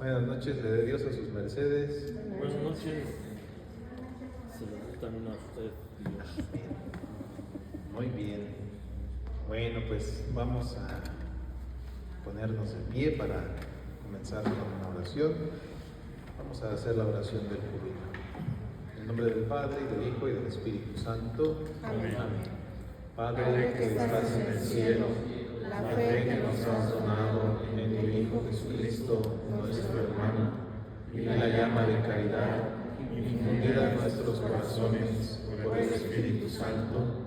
Buenas noches, le dé Dios a sus mercedes. Buenas noches. Saludos también a usted, Dios. Muy bien. Bueno, pues vamos a ponernos de pie para comenzar con una oración. Vamos a hacer la oración del júbilo. En nombre del Padre, y del Hijo, y del Espíritu Santo. Amén. Padre que estás en el cielo, la fe que nos has donado en tu Hijo Jesucristo, nuestro hermano, y la llama de caridad infundida en nuestros corazones por el Espíritu Santo,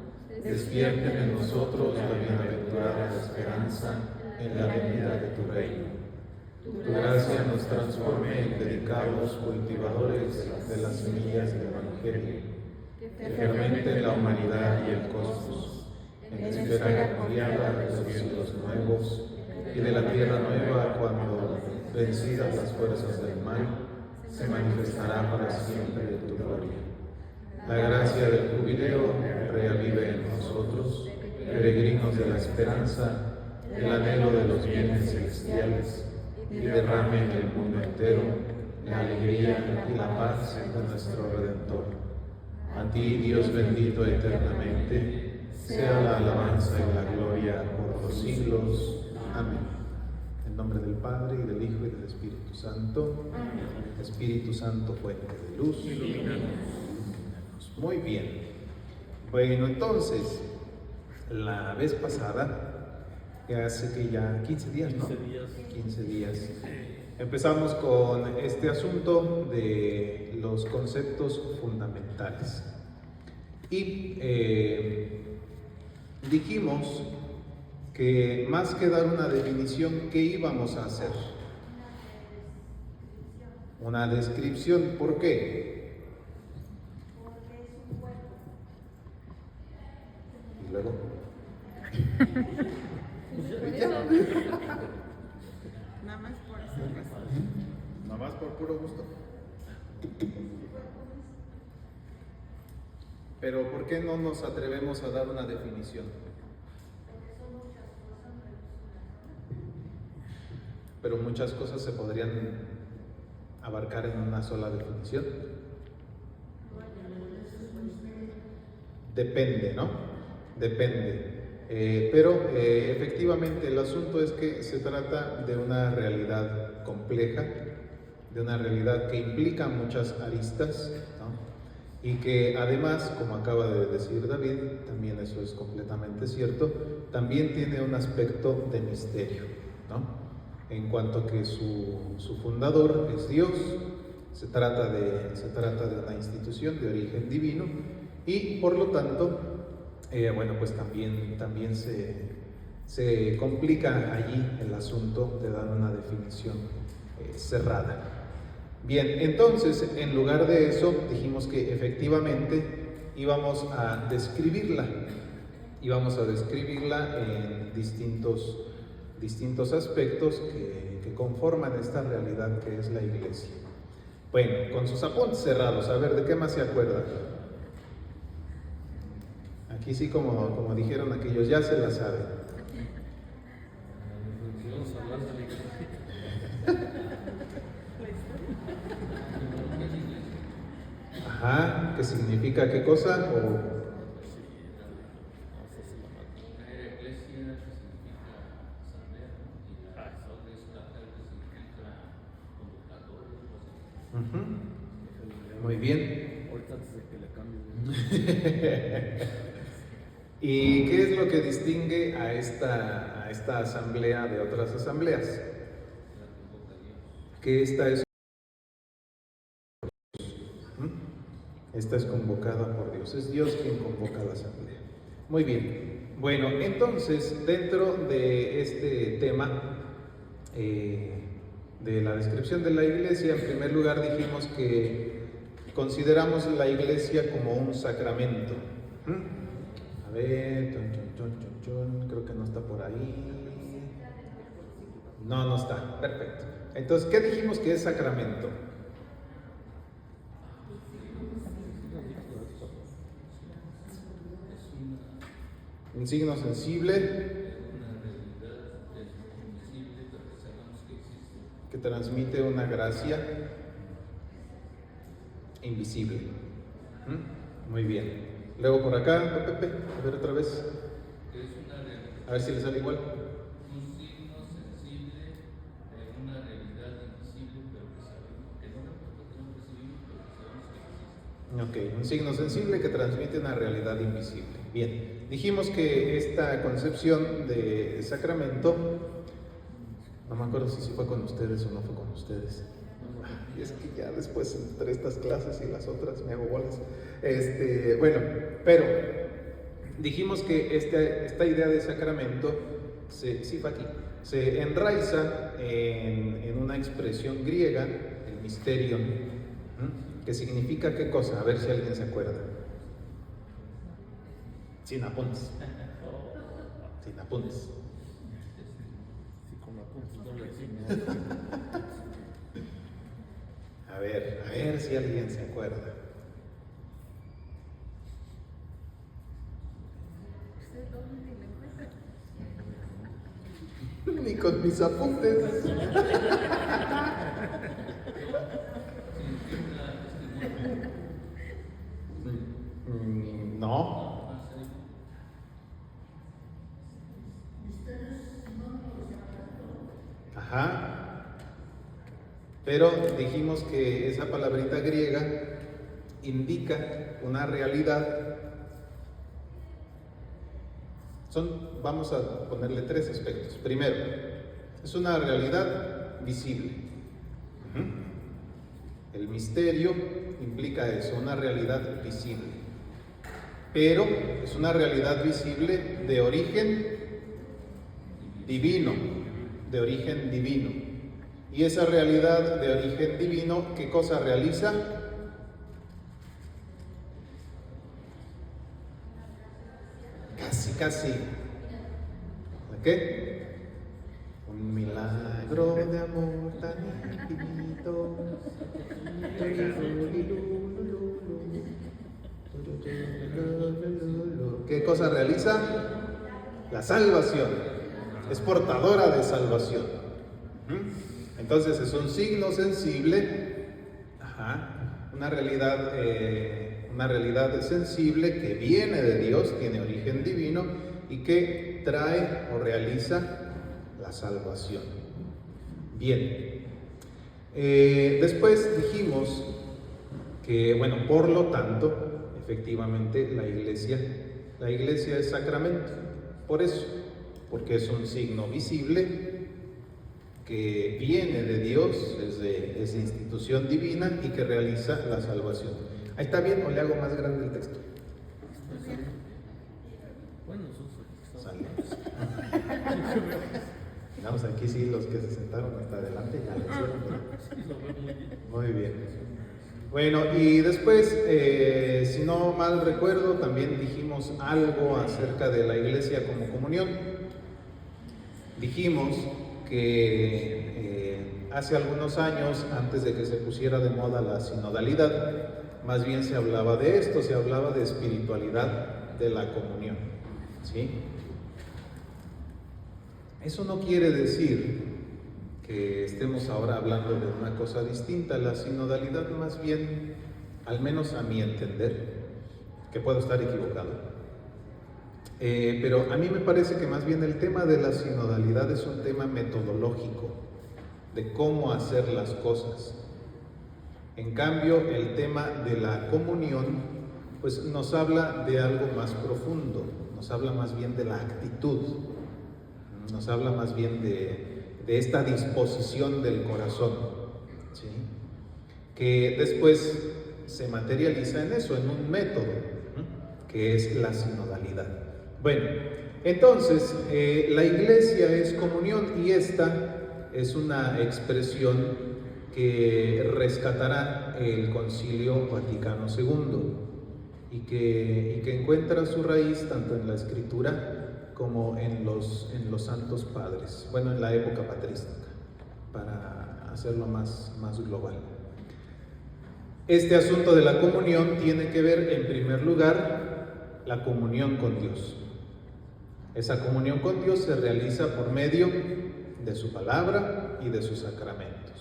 despierten en nosotros la bienaventurada esperanza en la venida de tu reino. Tu gracia nos transforme en dedicados cultivadores de las semillas del Evangelio, que fermenten la humanidad y el cosmos, en espera confiada de los cielos nuevos y de la tierra nueva cuando, vencidas las fuerzas del mal, se manifestará para siempre tu gloria. La gracia del jubileo reavive en nosotros, peregrinos de la esperanza, el anhelo de los bienes celestiales, y derrame en el mundo entero la alegría y la paz de nuestro Redentor. A ti, Dios bendito eternamente, sea la alabanza y la gloria por los siglos. Amén. En nombre del Padre, y del Hijo, y del Espíritu Santo. Amén. Espíritu Santo, fuente de luz. Ilumínanos. Muy bien. Bueno, entonces, la vez pasada, que hace que ya 15 días, ¿no? 15 días. Empezamos con este asunto de los conceptos fundamentales. Y dijimos que más que dar una definición, ¿qué íbamos a hacer? Una descripción. ¿Por qué? Y luego. Nada más por esa razón. Nada más por puro gusto. Pero ¿por qué no nos atrevemos a dar una definición? Pero muchas cosas se podrían abarcar en una sola definición. Depende, ¿no? Depende. Pero efectivamente el asunto es que se trata de una realidad compleja, de una realidad que implica muchas aristas, ¿no? Y que además, como acaba de decir David, también eso es completamente cierto, también tiene un aspecto de misterio, ¿no? En cuanto que su fundador es Dios, se trata de una institución de origen divino y por lo tanto, bueno, pues también se complica allí el asunto de dar una definición cerrada. Bien, entonces, en lugar de eso, dijimos que efectivamente íbamos a describirla en distintos aspectos que conforman esta realidad que es la Iglesia. Bueno, con sus apuntes cerrados, a ver, ¿de qué más se acuerdan? Aquí sí, como dijeron aquellos, ya se la saben. Ajá, ¿qué significa qué cosa? Muy bien. Ahorita antes de que le cambie. ¿Y qué es lo que distingue a esta asamblea de otras asambleas? Que esta es convocada por Dios, es Dios quien convoca a la asamblea. Muy bien, bueno, entonces dentro de este tema de la descripción de la Iglesia, en primer lugar dijimos que consideramos la Iglesia como un sacramento. A ver, creo que no está por ahí. No está, perfecto. Entonces, ¿qué dijimos que es sacramento? Un signo sensible que transmite una gracia invisible. Muy bien. Luego por acá, Pepe, a ver otra vez. A ver si le sale igual. Un signo sensible de una realidad invisible, pero que sabemos que no percibimos, pero que sabemos que existe. Ok, un signo sensible que transmite una realidad invisible. Bien, dijimos que esta concepción de sacramento, no me acuerdo si fue con ustedes o no fue con ustedes. Y es que ya después entre estas clases y las otras me hago bolas. Bueno, pero dijimos que esta idea de sacramento se enraiza en una expresión griega, el misterion, que significa ¿qué cosa? A ver si alguien se acuerda. Sin apuntes. Sin apuntes. Sí, con la punta, A ver si alguien se acuerda. Ni con mis apuntes. No. Ajá. Pero dijimos que esa palabrita griega indica una realidad. Vamos a ponerle tres aspectos. Primero, es una realidad visible. El misterio implica eso, una realidad visible. Pero es una realidad visible de origen divino, de origen divino. Y esa realidad de origen divino, ¿qué cosa realiza? Casi. ¿Qué? Un milagro de amor tan infinito. ¿Qué cosa realiza? La salvación. Es portadora de salvación. Entonces es un signo sensible, una realidad sensible que viene de Dios, tiene origen divino y que trae o realiza la salvación. Bien, después dijimos que, bueno, por lo tanto, efectivamente la iglesia es sacramento, por eso, porque es un signo visible que viene de Dios, es de institución divina y que realiza la salvación. ¿Ahí está bien o le hago más grande el texto? Bueno, Sale. Vamos, aquí sí, los que se sentaron hasta adelante ya lo hicieron. Muy bien. Bueno, y después, si no mal recuerdo, también dijimos algo acerca de la iglesia como comunión. Dijimos que hace algunos años, antes de que se pusiera de moda la sinodalidad, más bien se hablaba de esto, se hablaba de espiritualidad de la comunión, ¿sí? Eso no quiere decir que estemos ahora hablando de una cosa distinta. La sinodalidad más bien, al menos a mi entender, que puedo estar equivocado, pero a mí me parece que más bien el tema de la sinodalidad es un tema metodológico, de cómo hacer las cosas. En cambio, el tema de la comunión, pues nos habla de algo más profundo, nos habla más bien de la actitud, nos habla más bien de esta disposición del corazón, ¿sí? Que después se materializa en eso, en un método, que es la sinodalidad. Bueno, entonces, la iglesia es comunión y esta es una expresión que rescatará el Concilio Vaticano II y que encuentra su raíz tanto en la Escritura como en los santos padres, bueno, en la época patrística, para hacerlo más global. Este asunto de la comunión tiene que ver, en primer lugar, la comunión con Dios. Esa comunión con Dios se realiza por medio de su palabra y de su sacramento.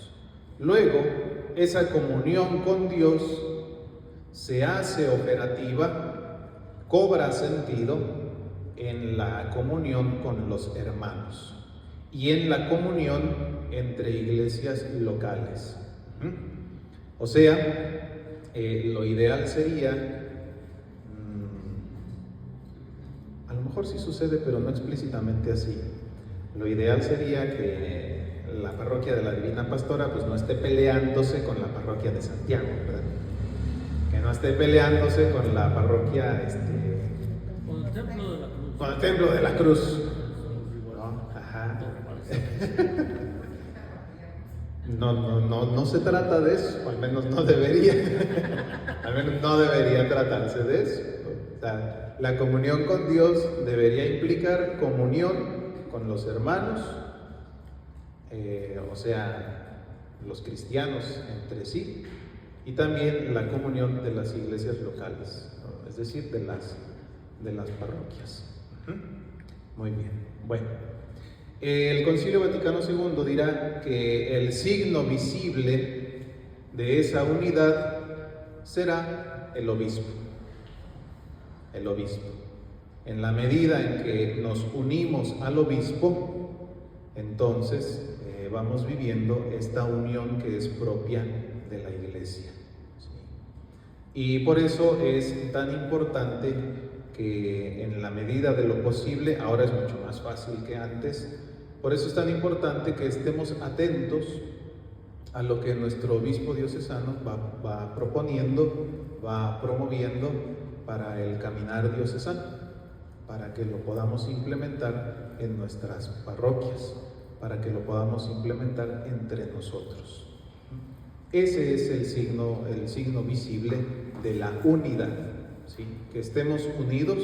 Luego, esa comunión con Dios se hace operativa, cobra sentido en la comunión con los hermanos y en la comunión entre iglesias locales. O sea, lo ideal sería, a lo mejor sí sucede, pero no explícitamente así. Lo ideal sería que la parroquia de la Divina Pastora pues no esté peleándose con la parroquia de Santiago, ¿verdad? Que no esté peleándose con la parroquia Con el templo de la cruz. con el Templo de la Cruz. ¿No? Ajá. No se trata de eso, o al menos no debería. Al menos no debería tratarse de eso. O sea, la comunión con Dios debería implicar comunión con los hermanos, o sea, los cristianos entre sí, y también la comunión de las iglesias locales, ¿no? Es decir, de las parroquias. Muy bien. Bueno, el Concilio Vaticano II dirá que el signo visible de esa unidad será el obispo. El obispo. En la medida en que nos unimos al obispo, entonces vamos viviendo esta unión que es propia de la Iglesia. ¿Sí? Y por eso es tan importante que en la medida de lo posible, ahora es mucho más fácil que antes, por eso es tan importante que estemos atentos a lo que nuestro obispo diocesano va proponiendo, va promoviendo para el caminar diocesano, para que lo podamos implementar en nuestras parroquias, para que lo podamos implementar entre nosotros. Ese es el signo visible de la unidad, ¿sí? Que estemos unidos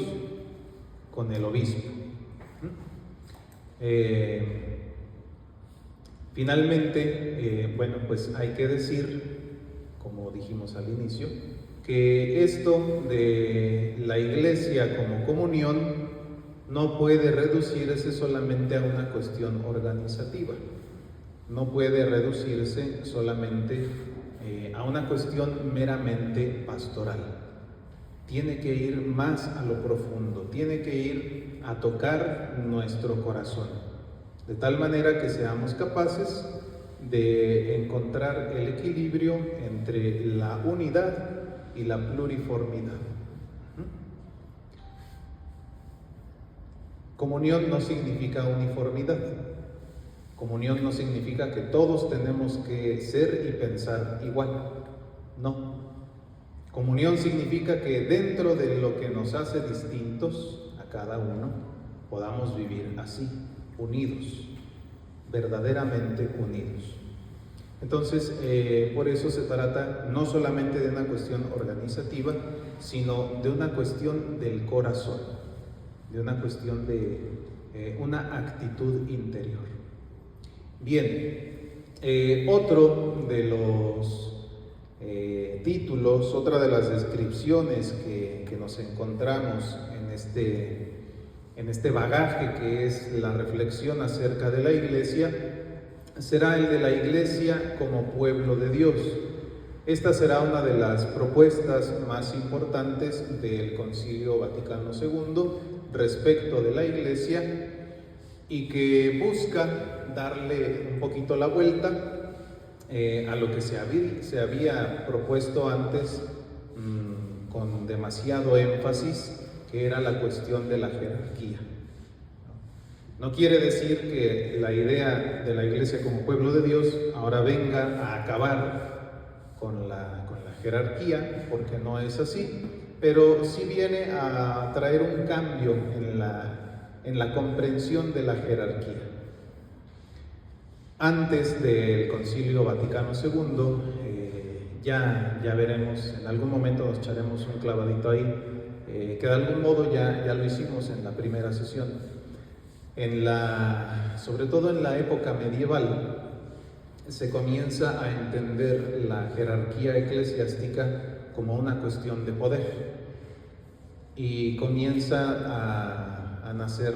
con el obispo. Finalmente, bueno, pues hay que decir, como dijimos al inicio, que esto de la Iglesia como comunión no puede reducirse solamente a una cuestión organizativa, no puede reducirse solamente a una cuestión meramente pastoral. Tiene que ir más a lo profundo, tiene que ir a tocar nuestro corazón, de tal manera que seamos capaces de encontrar el equilibrio entre la unidad y la pluriformidad. Comunión no significa uniformidad. Comunión no significa que todos tenemos que ser y pensar igual. No. Comunión significa que dentro de lo que nos hace distintos a cada uno, podamos vivir así, unidos, verdaderamente unidos. Entonces, por eso se trata no solamente de una cuestión organizativa, sino de una cuestión del corazón, de una cuestión de una actitud interior. Bien, otro de los títulos, otra de las descripciones que nos encontramos en este bagaje que es la reflexión acerca de la Iglesia, será el de la Iglesia como pueblo de Dios. Esta será una de las propuestas más importantes del Concilio Vaticano II respecto de la Iglesia y que busca darle un poquito la vuelta a lo que se había propuesto antes con demasiado énfasis, que era la cuestión de la jerarquía. No quiere decir que la idea de la Iglesia como pueblo de Dios ahora venga a acabar con la jerarquía, porque no es así, pero sí viene a traer un cambio en la comprensión de la jerarquía. Antes del Concilio Vaticano II, ya veremos, en algún momento nos echaremos un clavadito ahí, que de algún modo ya lo hicimos en la primera sesión. Sobre todo en la época medieval, se comienza a entender la jerarquía eclesiástica como una cuestión de poder y comienza a nacer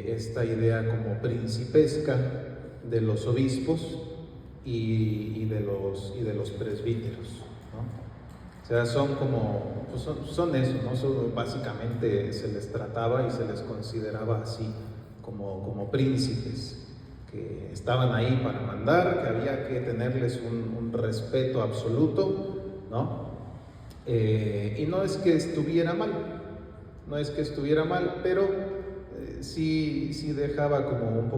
esta idea como principesca de los obispos, y de los presbíteros, ¿no? O sea, son como, pues son eso, ¿no? Básicamente se les trataba y se les consideraba así, como príncipes, que estaban ahí para mandar, que había que tenerles un respeto absoluto, ¿no? Y no es que estuviera mal, pero sí dejaba como un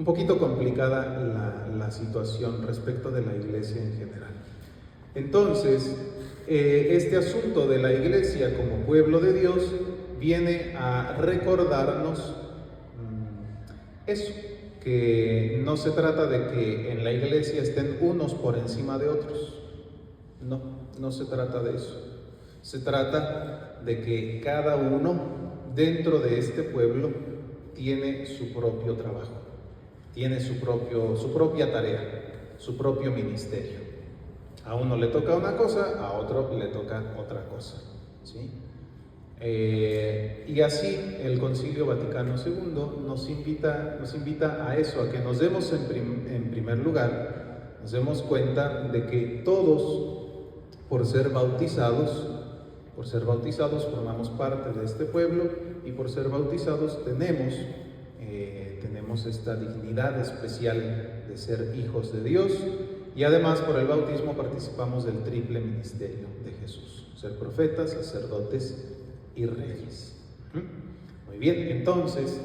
poquito complicada la situación respecto de la iglesia en general. Entonces, este asunto de la iglesia como pueblo de Dios viene a recordarnos eso, que no se trata de que en la iglesia estén unos por encima de otros. No se trata de eso. Se trata de que cada uno dentro de este pueblo tiene su propio trabajo, tiene su propia tarea, su propio ministerio. A uno le toca una cosa, a otro le toca otra cosa, ¿sí? Y así el Concilio Vaticano II nos invita a eso, a que nos demos en primer lugar, nos demos cuenta de que todos, por ser bautizados formamos parte de este pueblo, y por ser bautizados tenemos esta dignidad especial de ser hijos de Dios, y además por el bautismo participamos del triple ministerio de Jesús: ser profetas, sacerdotes y reyes. Muy bien, entonces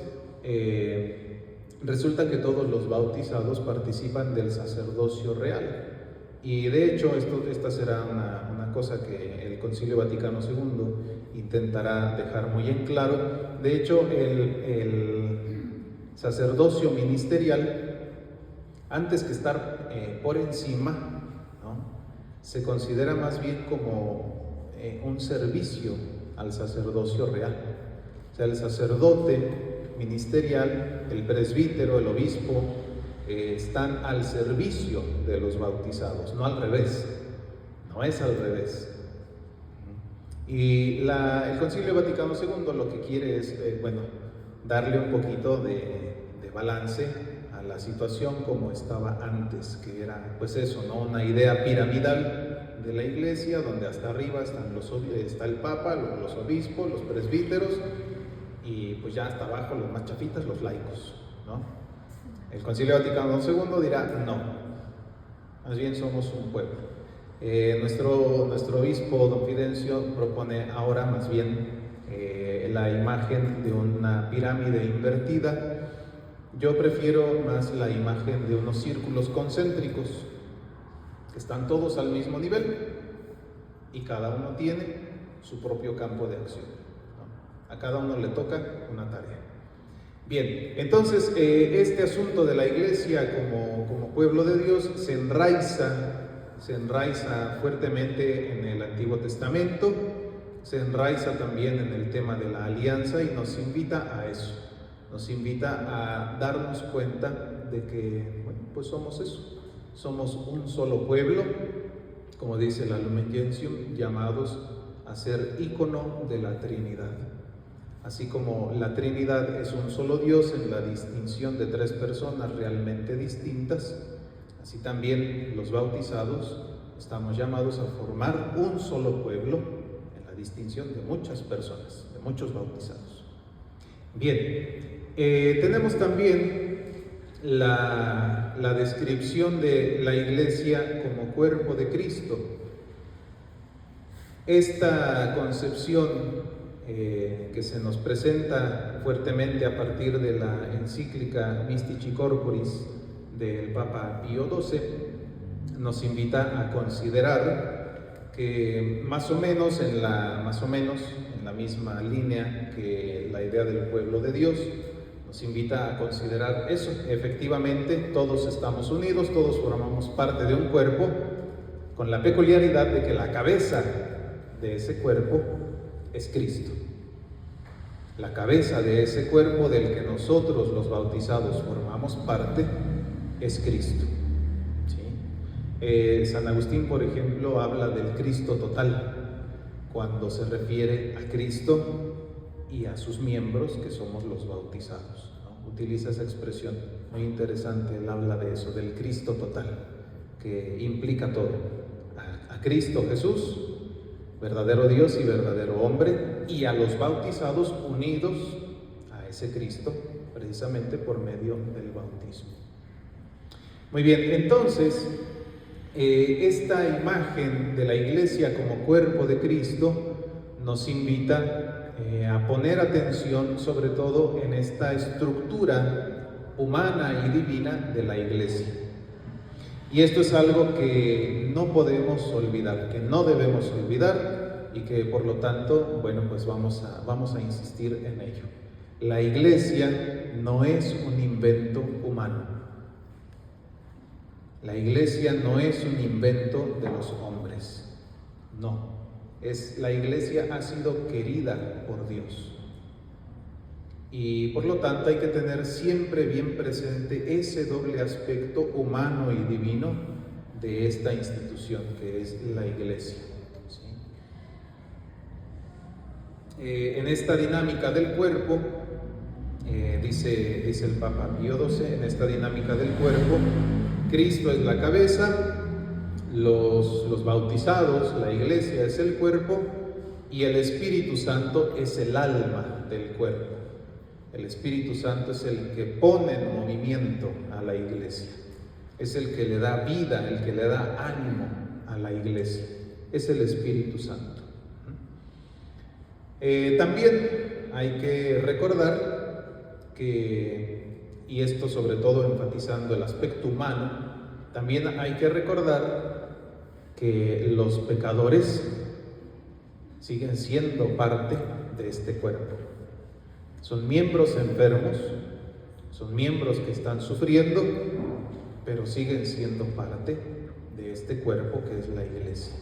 resulta que todos los bautizados participan del sacerdocio real, y de hecho esta será una cosa que el Concilio Vaticano II intentará dejar muy en claro. De hecho, el sacerdocio ministerial, antes que estar por encima, ¿no?, se considera más bien como un servicio al sacerdocio real. O sea, el sacerdote ministerial, el presbítero, el obispo, están al servicio de los bautizados, no al revés, no es al revés. Y el Concilio Vaticano II lo que quiere es, darle un poquito de balance a la situación como estaba antes, que era pues eso, ¿no?, una idea piramidal de la iglesia, donde hasta arriba está el Papa, los obispos, los presbíteros, y pues ya hasta abajo los más chafitas, los laicos, ¿no? El Concilio Vaticano II dirá no, más bien somos un pueblo. Nuestro obispo don Fidencio propone ahora más bien la imagen de una pirámide invertida. Yo prefiero más la imagen de unos círculos concéntricos que están todos al mismo nivel y cada uno tiene su propio campo de acción, ¿no? A cada uno le toca una tarea. Bien, entonces este asunto de la iglesia como pueblo de Dios se enraiza fuertemente en el Antiguo Testamento, se enraiza también en el tema de la alianza, y nos invita a eso, nos invita a darnos cuenta de que, pues somos eso, somos un solo pueblo, como dice la Lumen Gentium, llamados a ser ícono de la Trinidad. Así como la Trinidad es un solo Dios en la distinción de tres personas realmente distintas, así también los bautizados estamos llamados a formar un solo pueblo en la distinción de muchas personas, de muchos bautizados. Bien, tenemos también la descripción de la iglesia como cuerpo de Cristo. Esta concepción que se nos presenta fuertemente a partir de la encíclica Mystici Corporis del Papa Pío XII, nos invita a considerar que más o menos en la misma línea que la idea del pueblo de Dios, nos invita a considerar eso. Efectivamente, todos estamos unidos, todos formamos parte de un cuerpo, con la peculiaridad de que la cabeza de ese cuerpo es Cristo. La cabeza de ese cuerpo del que nosotros los bautizados formamos parte es Cristo, ¿sí? San Agustín, por ejemplo, habla del Cristo total cuando se refiere a Cristo y a sus miembros, que somos los bautizados, ¿no? Utiliza esa expresión muy interesante, él habla de eso, del Cristo total, que implica todo. A Cristo Jesús, verdadero Dios y verdadero hombre, y a los bautizados unidos a ese Cristo, precisamente por medio del bautismo. Muy bien, entonces, esta imagen de la iglesia como cuerpo de Cristo nos invita a poner atención sobre todo en esta estructura humana y divina de la iglesia. Y esto es algo que no podemos olvidar, que no debemos olvidar y que por lo tanto, bueno, pues vamos a insistir en ello. La iglesia no es un invento humano. La iglesia no es un invento de los hombres. No. La iglesia ha sido querida por Dios. Y por lo tanto hay que tener siempre bien presente ese doble aspecto humano y divino de esta institución que es la iglesia. ¿Sí? En esta dinámica del cuerpo, dice el Papa Pío XII, en esta dinámica del cuerpo, Cristo es la cabeza, los bautizados, la iglesia es el cuerpo y el Espíritu Santo es el alma del cuerpo. El Espíritu Santo es el que pone en movimiento a la iglesia, es el que le da vida, el que le da ánimo a la iglesia, es el Espíritu Santo. También hay que recordar que, y esto sobre todo enfatizando el aspecto humano, también hay que recordar que los pecadores siguen siendo parte de este cuerpo. Son miembros enfermos, son miembros que están sufriendo, pero siguen siendo parte de este cuerpo que es la iglesia.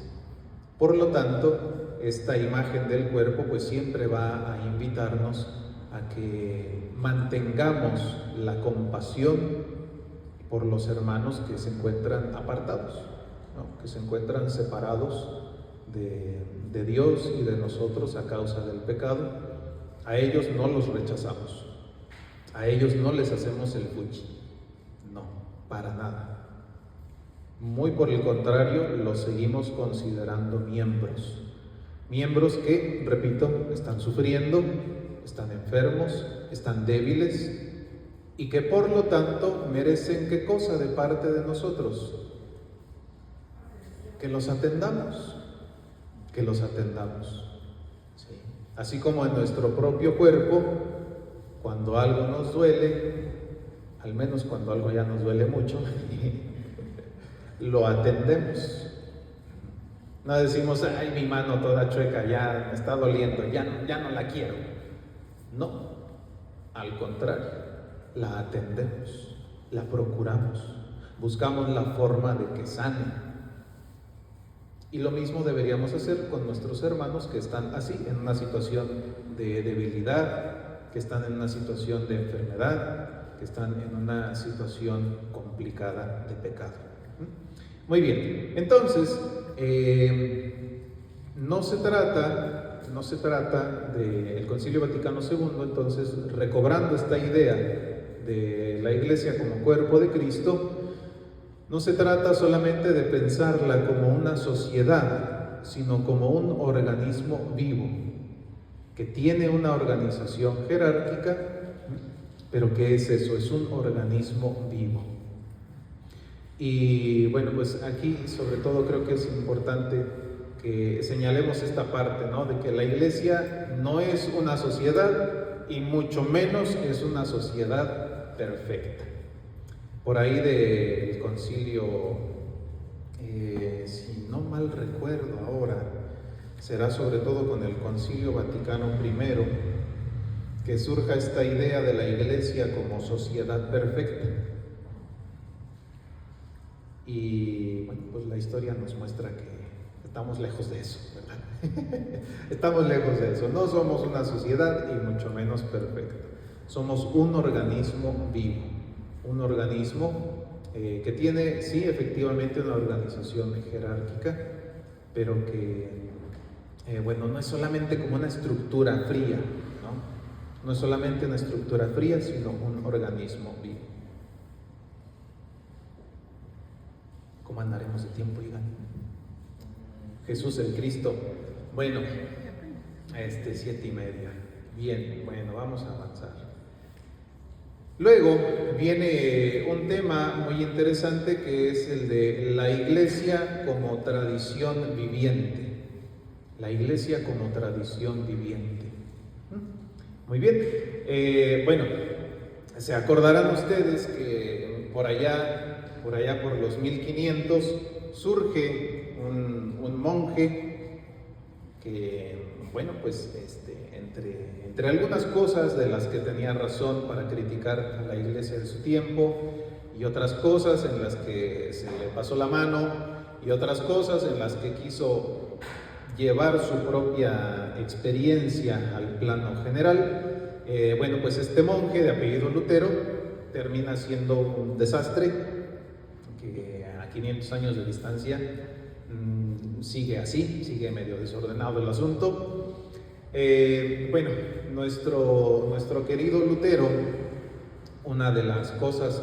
Por lo tanto, esta imagen del cuerpo pues siempre va a invitarnos a que mantengamos la compasión por los hermanos que se encuentran apartados, ¿no? Que se encuentran separados de Dios y de nosotros a causa del pecado. A ellos no los rechazamos, a ellos no les hacemos el fuchi, no, para nada. Muy por el contrario, los seguimos considerando miembros que, repito, están sufriendo, están enfermos, están débiles y que por lo tanto merecen ¿qué cosa de parte de nosotros? Que los atendamos, ¿sí? Así como en nuestro propio cuerpo, cuando algo nos duele, al menos cuando algo ya nos duele mucho, lo atendemos. No decimos, ay, mi mano toda chueca, ya me está doliendo, ya no la quiero. No, al contrario, la atendemos, la procuramos, buscamos la forma de que sane. Y lo mismo deberíamos hacer con nuestros hermanos que están así, en una situación de debilidad, que están en una situación de enfermedad, que están en una situación complicada de pecado. Muy bien, entonces, no se trata del Concilio Vaticano II, entonces, recobrando esta idea de la Iglesia como cuerpo de Cristo, no se trata solamente de pensarla como una sociedad, sino como un organismo vivo, que tiene una organización jerárquica, pero ¿qué es eso? Es un organismo vivo. Y bueno, pues aquí sobre todo creo que es importante que señalemos esta parte, ¿no? De que la Iglesia no es una sociedad y mucho menos es una sociedad perfecta. Por ahí del concilio, si no mal recuerdo ahora, será sobre todo con el Concilio Vaticano I, que surja esta idea de la Iglesia como sociedad perfecta. Y bueno, pues la historia nos muestra que estamos lejos de eso, ¿verdad? Estamos lejos de eso. No somos una sociedad y mucho menos perfecta. Somos un organismo vivo, un organismo que tiene, sí, efectivamente una organización jerárquica, pero que, bueno, no es solamente como una estructura fría, ¿no? No es solamente una estructura fría, sino un organismo vivo. ¿Cómo andaremos de tiempo, Igan? Jesús el Cristo. Bueno, 7:30. Bien, bueno, vamos a avanzar. Luego viene un tema muy interesante que es el de la iglesia como tradición viviente. La iglesia como tradición viviente. Muy bien. Bueno, se acordarán ustedes que por allá por los 1500 surge un monje que, bueno, pues entre algunas cosas de las que tenía razón para criticar a la iglesia de su tiempo, y otras cosas en las que se le pasó la mano, y otras cosas en las que quiso llevar su propia experiencia al plano general, bueno, pues este monje de apellido Lutero termina siendo un desastre que a 500 años de distancia sigue medio desordenado el asunto. Bueno, nuestro querido Lutero, una de las cosas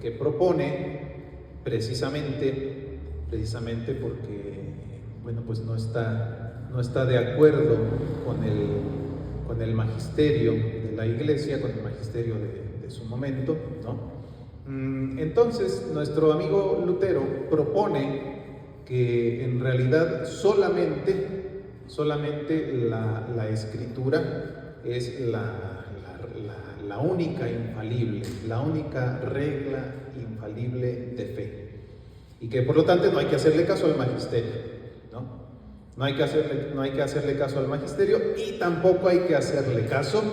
que propone, precisamente porque, bueno, pues no está de acuerdo con el magisterio de la iglesia, con el magisterio de su momento, ¿no? Entonces, nuestro amigo Lutero propone que en realidad solamente la escritura es la única infalible, la única regla infalible de fe, y que por lo tanto no hay que hacerle caso al magisterio, ¿no? No hay que hacerle caso al magisterio, y tampoco hay que hacerle caso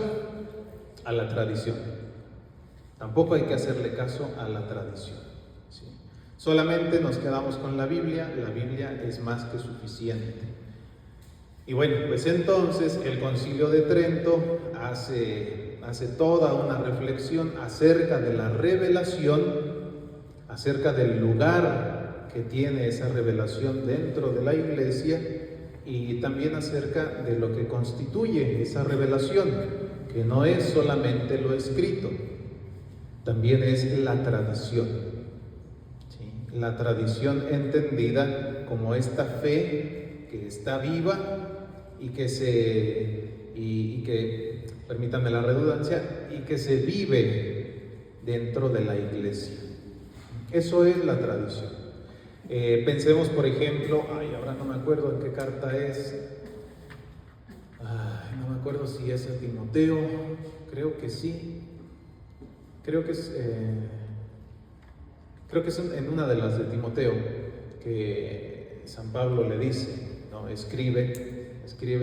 a la tradición. Tampoco hay que hacerle caso a la tradición, ¿sí? Solamente nos quedamos con la Biblia es más que suficiente. Y bueno, pues entonces el Concilio de Trento hace toda una reflexión acerca de la revelación, acerca del lugar que tiene esa revelación dentro de la iglesia, y también acerca de lo que constituye esa revelación, que no es solamente lo escrito, también es la tradición, ¿sí? La tradición entendida como esta fe que está viva y que, permítanme la redundancia, y que se vive dentro de la iglesia. Eso es la tradición. Pensemos, por ejemplo, ahora no me acuerdo en qué carta es, no me acuerdo si es a Timoteo, creo que sí, creo que es en una de las de Timoteo, que San Pablo le dice, ¿no? Escribe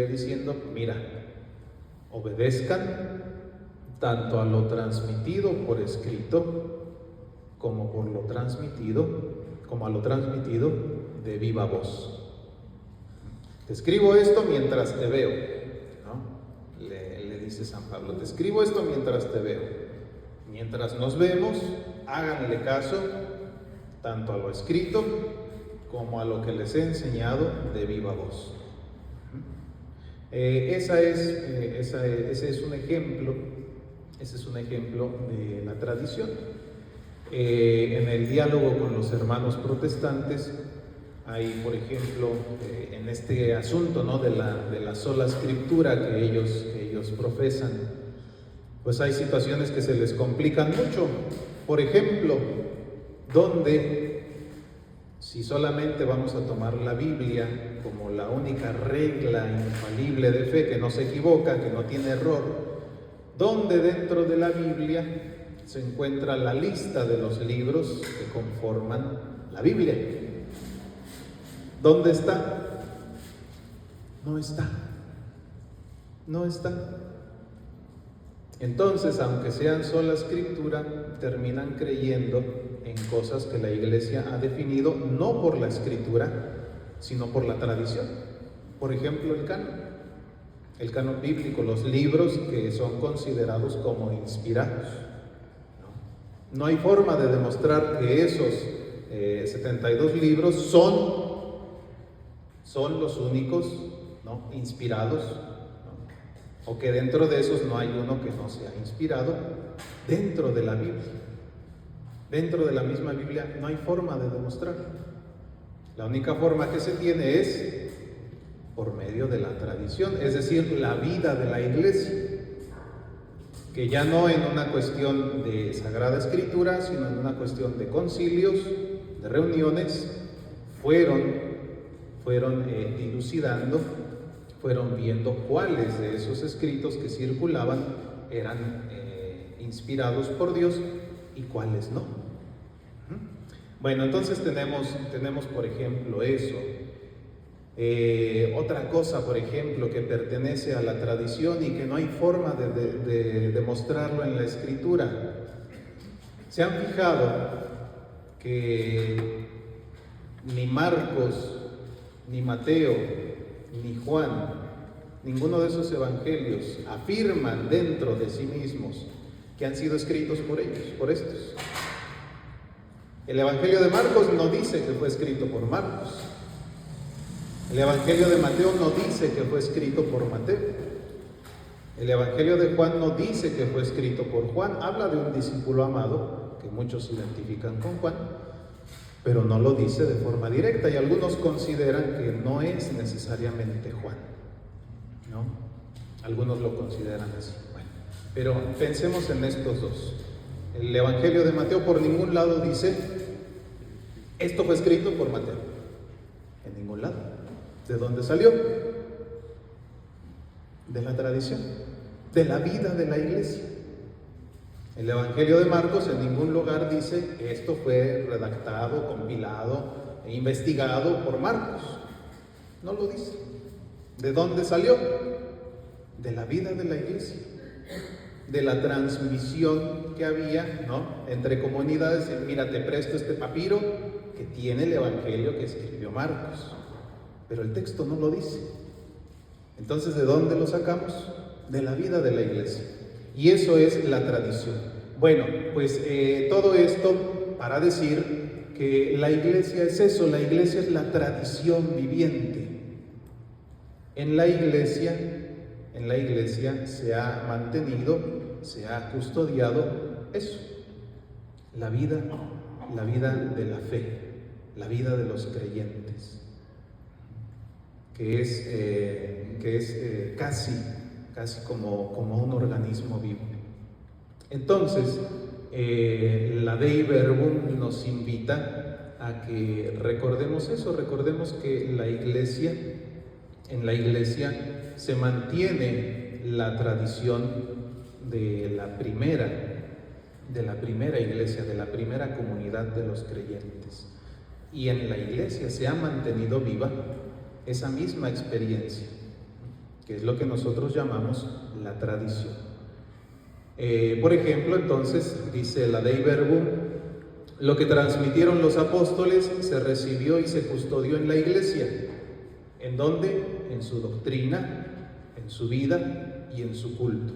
diciendo, mira, obedezcan tanto a lo transmitido por escrito como a lo transmitido de viva voz. Te escribo esto mientras te veo, ¿no? Le dice San Pablo, te escribo esto mientras te veo. Mientras nos vemos, háganle caso tanto a lo escrito como a lo que les he enseñado de viva voz. Ese es un ejemplo de la tradición. En el diálogo con los hermanos protestantes hay, por ejemplo, en este asunto, ¿no?, de la sola escritura que ellos profesan, pues hay situaciones que se les complican mucho. Por ejemplo, donde si solamente vamos a tomar la Biblia como la única regla infalible de fe, que no se equivoca, que no tiene error, donde dentro de la Biblia se encuentra la lista de los libros que conforman la Biblia. ¿Dónde está? No está. Entonces, aunque sean sola escritura, terminan creyendo en cosas que la iglesia ha definido no por la escritura, sino por la tradición. Por ejemplo, el canon bíblico, los libros que son considerados como inspirados. No hay forma de demostrar que esos 72 libros son los únicos, ¿no?, inspirados, ¿no? O que dentro de esos no hay uno que no sea inspirado dentro de la Biblia. Dentro de la misma Biblia no hay forma de demostrar. La única forma que se tiene es por medio de la tradición, es decir, la vida de la iglesia, que ya no en una cuestión de Sagrada Escritura, sino en una cuestión de concilios, de reuniones, fueron dilucidando, fueron viendo cuáles de esos escritos que circulaban eran inspirados por Dios y cuáles no. Bueno, entonces tenemos por ejemplo eso. Otra cosa, por ejemplo, que pertenece a la tradición y que no hay forma de demostrarlo en la Escritura. ¿Se han fijado que ni Marcos, ni Mateo, ni Juan, ninguno de esos evangelios afirman dentro de sí mismos que han sido escritos por ellos, por estos? El Evangelio de Marcos no dice que fue escrito por Marcos. El Evangelio de Mateo no dice que fue escrito por Mateo. El Evangelio de Juan no dice que fue escrito por Juan. Habla de un discípulo amado, que muchos se identifican con Juan, pero no lo dice de forma directa, y algunos consideran que no es necesariamente Juan, ¿no? Algunos lo consideran así. Bueno, pero pensemos en estos dos. El Evangelio de Mateo por ningún lado dice, esto fue escrito por Mateo. En ningún lado. ¿De dónde salió? De la tradición, de la vida de la iglesia. El Evangelio de Marcos en ningún lugar dice, esto fue redactado, compilado e investigado por Marcos. No lo dice. ¿De dónde salió? De la vida de la iglesia, de la transmisión que había, ¿no?, entre comunidades. Mira, te presto este papiro que tiene el Evangelio que escribió Marcos, pero el texto no lo dice. Entonces, ¿de dónde lo sacamos? De la vida de la iglesia. Y eso es la tradición. Bueno, pues todo esto para decir que la iglesia es eso, la iglesia es la tradición viviente. En la iglesia se ha mantenido, se ha custodiado eso, la vida de la fe, la vida de los creyentes, que es casi como un organismo vivo. Entonces, la Dei Verbum nos invita a que recordemos eso, recordemos que en la iglesia se mantiene la tradición de la primera iglesia, de la primera comunidad de los creyentes. Y en la iglesia se ha mantenido viva esa misma experiencia, que es lo que nosotros llamamos la tradición. Por ejemplo, entonces, dice la Dei Verbum, lo que transmitieron los apóstoles se recibió y se custodió en la iglesia. ¿En dónde? En su doctrina, en su vida y en su culto.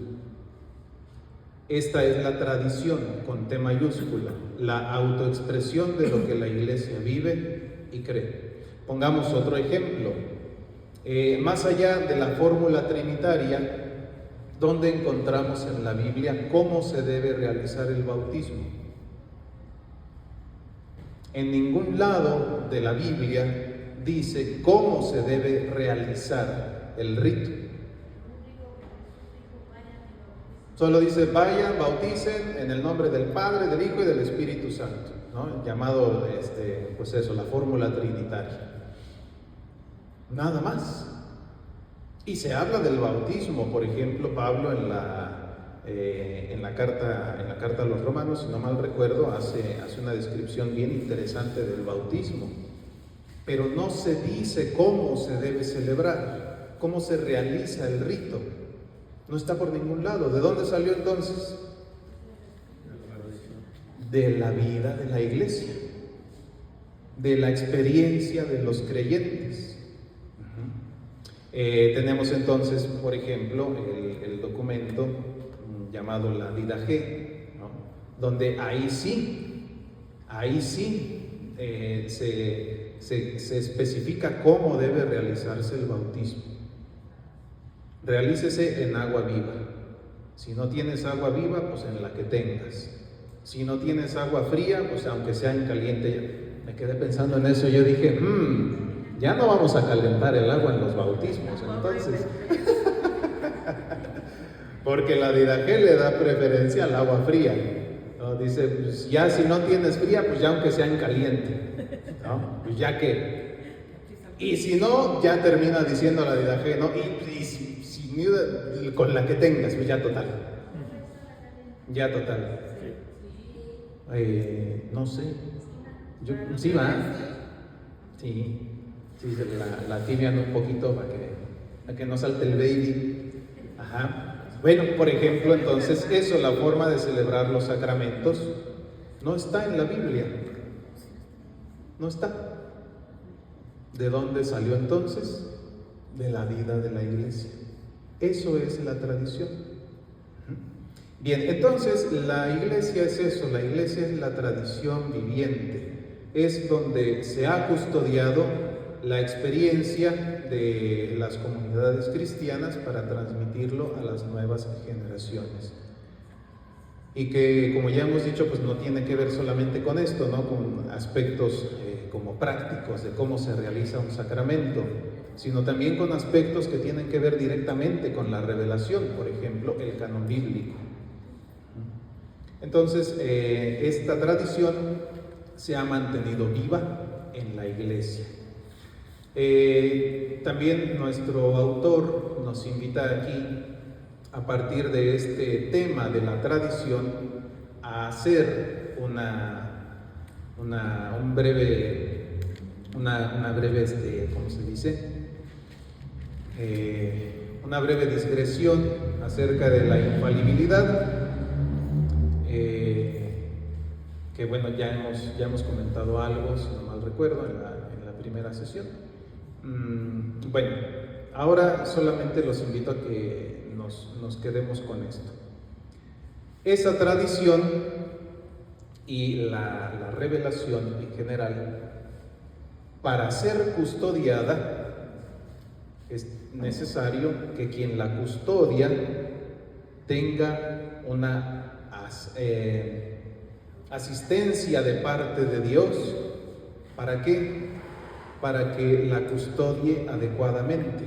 Esta es la tradición con T mayúscula, la autoexpresión de lo que la iglesia vive y cree. Pongamos otro ejemplo. Más allá de la fórmula trinitaria, ¿dónde encontramos en la Biblia cómo se debe realizar el bautismo? En ningún lado de la Biblia dice cómo se debe realizar el rito. Solo dice, vayan, bauticen en el nombre del Padre, del Hijo y del Espíritu Santo, ¿no? Llamado, pues eso, la fórmula trinitaria. Nada más. Y se habla del bautismo, por ejemplo, Pablo en la carta a los Romanos, si no mal recuerdo, hace una descripción bien interesante del bautismo. Pero no se dice cómo se debe celebrar, cómo se realiza el rito. No está por ningún lado. ¿De dónde salió entonces? De la vida de la iglesia, de la experiencia de los creyentes. Tenemos entonces, por ejemplo, el documento llamado la Didache, ¿no?, donde ahí sí se especifica cómo debe realizarse el bautismo. Realícese en agua viva. Si no tienes agua viva, pues en la que tengas. Si no tienes agua fría, pues aunque sea en caliente me quedé pensando en eso y yo dije, ya no vamos a calentar el agua en los bautismos, entonces. Porque la Didache le da preferencia al agua fría, ¿no? Dice, pues ya si no tienes fría, pues ya aunque sea en caliente, ¿no? Pues ya que. Y si no, ya termina diciendo la Didache, ¿no? Y si con la que tengas, pues ya total. Ya total. No sé. Sí, va. Sí, la tibian un poquito para que no salte el baby. Ajá. Bueno, por ejemplo, entonces eso, la forma de celebrar los sacramentos, no está en la Biblia. No está. ¿De dónde salió entonces? De la vida de la iglesia. Eso es la tradición. Bien, entonces la iglesia es eso, la iglesia es la tradición viviente. Es donde se ha custodiado la experiencia de las comunidades cristianas para transmitirlo a las nuevas generaciones. Y que, como ya hemos dicho, pues no tiene que ver solamente con esto, ¿no? Con aspectos como prácticos de cómo se realiza un sacramento, sino también con aspectos que tienen que ver directamente con la revelación, por ejemplo, el canon bíblico. Entonces, esta tradición se ha mantenido viva en la iglesia. También nuestro autor nos invita aquí, a partir de este tema de la tradición, a hacer una breve, ¿cómo se dice? Una breve digresión acerca de la infalibilidad, que bueno, ya hemos comentado algo, si no mal recuerdo, en la primera sesión. Bueno, ahora solamente los invito a que nos quedemos con esto. Esa tradición y la revelación en general, para ser custodiada, es necesario que quien la custodia tenga una asistencia de parte de Dios. ¿Para qué? Para que la custodie adecuadamente.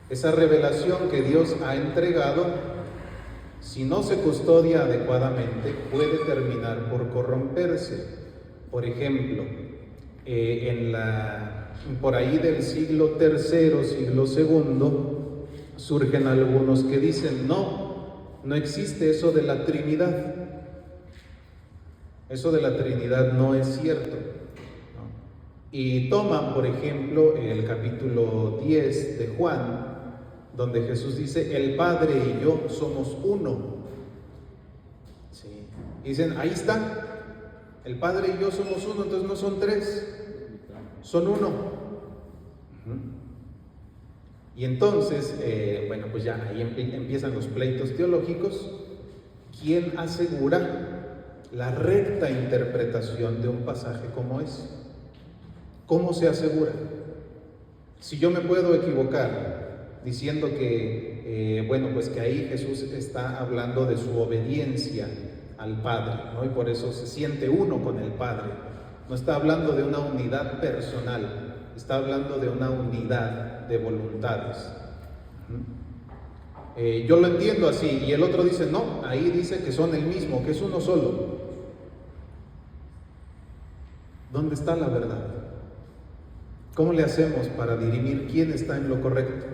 Esa revelación que Dios ha entregado, si no se custodia adecuadamente, puede terminar por corromperse. Por ejemplo, por ahí del siglo III, siglo II, surgen algunos que dicen, no existe eso de la Trinidad. Eso de la Trinidad no es cierto. Y toman, por ejemplo, el capítulo 10 de Juan, donde Jesús dice, el Padre y yo somos uno. ¿Sí? Y dicen, ahí está, el Padre y yo somos uno, entonces no son tres, son uno. Y entonces, bueno, pues ya ahí empiezan los pleitos teológicos. ¿Quién asegura la recta interpretación de un pasaje como ese? ¿Cómo se asegura? Si yo me puedo equivocar diciendo que, bueno, pues que ahí Jesús está hablando de su obediencia al Padre, ¿no? Y por eso se siente uno con el Padre. No está hablando de una unidad personal, está hablando de una unidad de voluntades. Yo lo entiendo así, y el otro dice, no, ahí dice que son el mismo, que es uno solo. ¿Dónde está la verdad? ¿Cómo le hacemos para dirimir quién está en lo correcto?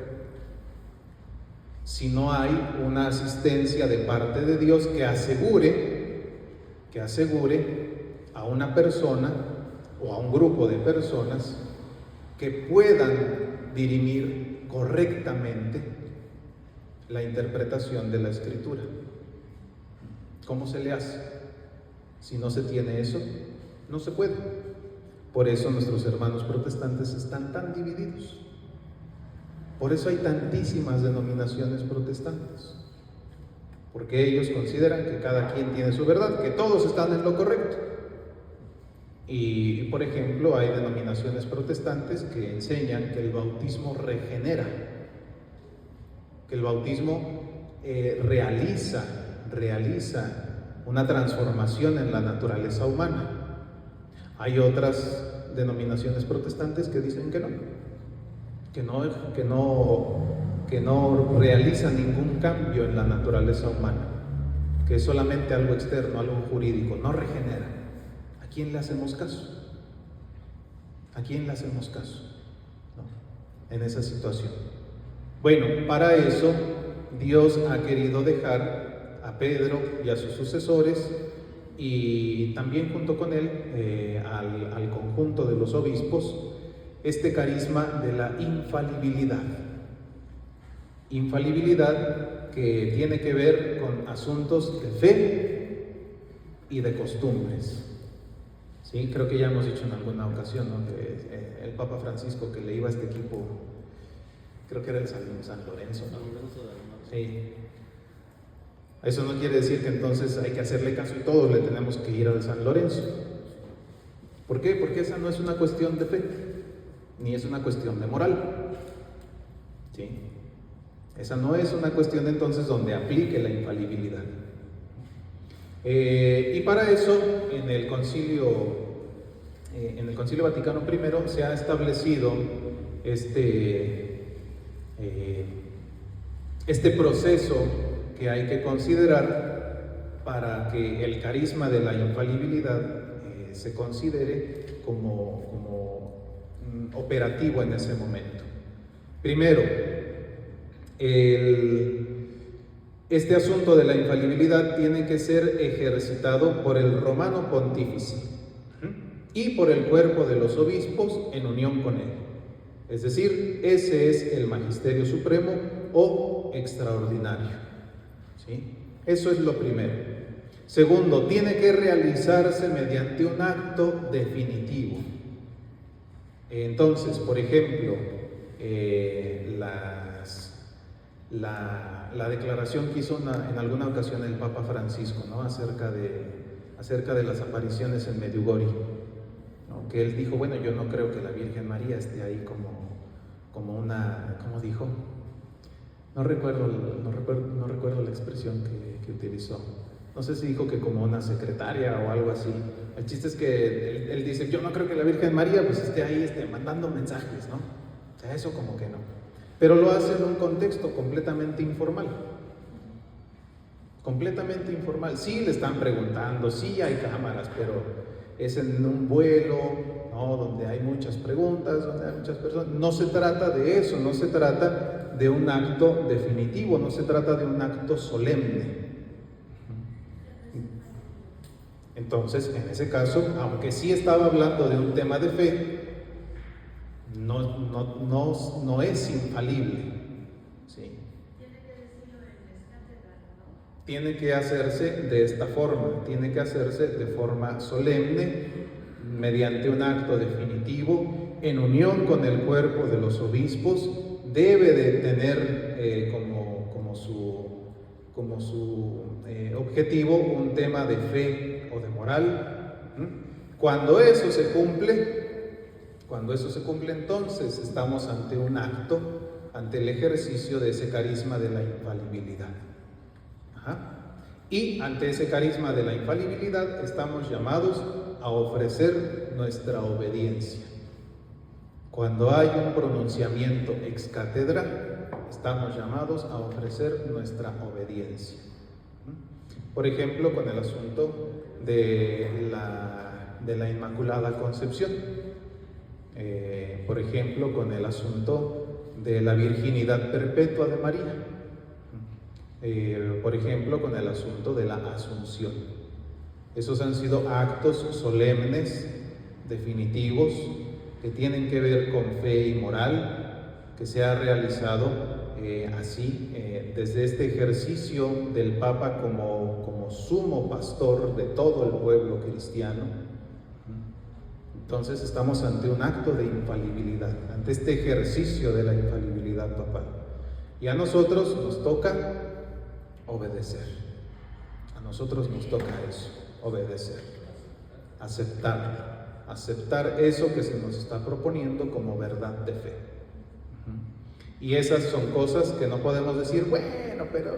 Si no hay una asistencia de parte de Dios que asegure a una persona o a un grupo de personas que puedan dirimir correctamente la interpretación de la Escritura. ¿Cómo se le hace? Si no se tiene eso, no se puede. Por eso nuestros hermanos protestantes están tan divididos. Por eso hay tantísimas denominaciones protestantes. Porque ellos consideran que cada quien tiene su verdad, que todos están en lo correcto. Y, por ejemplo, hay denominaciones protestantes que enseñan que el bautismo regenera, que el bautismo realiza una transformación en la naturaleza humana. Hay otras denominaciones protestantes que dicen que no realiza ningún cambio en la naturaleza humana, que es solamente algo externo, algo jurídico, no regenera. ¿A quién le hacemos caso? ¿A quién le hacemos caso? ¿No? En esa situación. Bueno, para eso Dios ha querido dejar a Pedro y a sus sucesores, y también junto con él al conjunto de los obispos, este carisma de la infalibilidad. Infalibilidad que tiene que ver con asuntos de fe y de costumbres. Sí, creo que ya hemos dicho en alguna ocasión, ¿no?, que el Papa Francisco, que le iba a este equipo, creo que era el San Lorenzo, ¿no? Sí. Eso no quiere decir que entonces hay que hacerle caso y todos le tenemos que ir al San Lorenzo. ¿Por qué? Porque esa no es una cuestión de fe, ni es una cuestión de moral. ¿Sí? Esa no es una cuestión entonces donde aplique la infalibilidad. Y para eso, en el Concilio Vaticano I se ha establecido este proceso que hay que considerar para que el carisma de la infalibilidad se considere como operativo en ese momento. Primero, este asunto de la infalibilidad tiene que ser ejercitado por el romano pontífice y por el cuerpo de los obispos en unión con él. Es decir, ese es el magisterio supremo o extraordinario. ¿Sí? Eso es lo primero. Segundo, tiene que realizarse mediante un acto definitivo. Entonces, por ejemplo, la declaración que hizo en alguna ocasión el Papa Francisco, ¿no?, acerca de las apariciones en Medjugorje, ¿no?, que él dijo, bueno, yo no creo que la Virgen María esté ahí como una, ¿cómo dijo? No recuerdo la expresión que utilizó. No sé si dijo que como una secretaria o algo así. El chiste es que él dice, yo no creo que la Virgen María pues esté ahí mandando mensajes, ¿no? O sea, eso como que no. Pero lo hace en un contexto completamente informal. Completamente informal. Sí le están preguntando, sí hay cámaras, pero es en un vuelo, ¿no?, donde hay muchas preguntas, donde hay muchas personas. No se trata de eso, no se trata de un acto definitivo, no se trata de un acto solemne. Entonces, en ese caso, aunque sí estaba hablando de un tema de fe, no es infalible. ¿Sí? Tiene que hacerse de esta forma, tiene que hacerse de forma solemne, mediante un acto definitivo, en unión con el cuerpo de los obispos. Debe de tener como su objetivo un tema de fe o de moral. Cuando eso se cumple, entonces estamos ante un acto, ante el ejercicio de ese carisma de la infalibilidad. Y ante ese carisma de la infalibilidad estamos llamados a ofrecer nuestra obediencia. Cuando hay un pronunciamiento ex cátedra, estamos llamados a ofrecer nuestra obediencia. Por ejemplo, con el asunto de la Inmaculada Concepción. Por ejemplo, con el asunto de la virginidad perpetua de María. Por ejemplo, con el asunto de la Asunción. Esos han sido actos solemnes, definitivos, que tienen que ver con fe y moral, que se ha realizado desde este ejercicio del Papa como sumo pastor de todo el pueblo cristiano. Entonces estamos ante un acto de infalibilidad, ante este ejercicio de la infalibilidad papal. Y a nosotros nos toca obedecer. A nosotros nos toca eso, obedecer, aceptar eso que se nos está proponiendo como verdad de fe. Y esas son cosas que no podemos decir, bueno, pero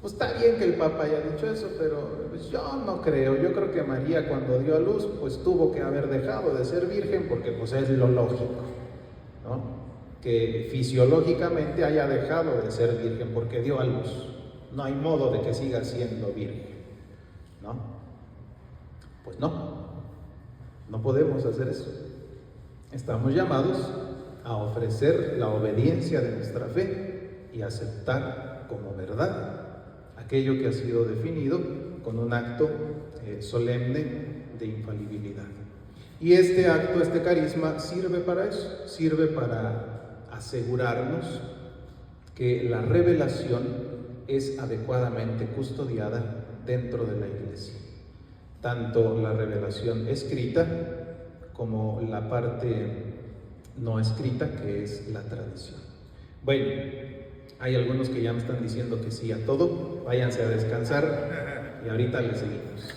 Pues está bien que el Papa haya dicho eso, pero pues yo no creo. Yo creo que María, cuando dio a luz, pues tuvo que haber dejado de ser virgen, porque pues es lo lógico, ¿no? Que fisiológicamente haya dejado de ser virgen porque dio a luz. No hay modo de que siga siendo virgen, ¿no? Pues no podemos hacer eso. Estamos llamados a ofrecer la obediencia de nuestra fe y aceptar como verdad aquello que ha sido definido con un acto solemne de infalibilidad. Y este acto, este carisma, sirve para eso, sirve para asegurarnos que la revelación es adecuadamente custodiada dentro de la Iglesia. Tanto la revelación escrita como la parte no escrita, que es la tradición. Bueno, hay algunos que ya me están diciendo que sí a todo. Váyanse a descansar y ahorita les seguimos.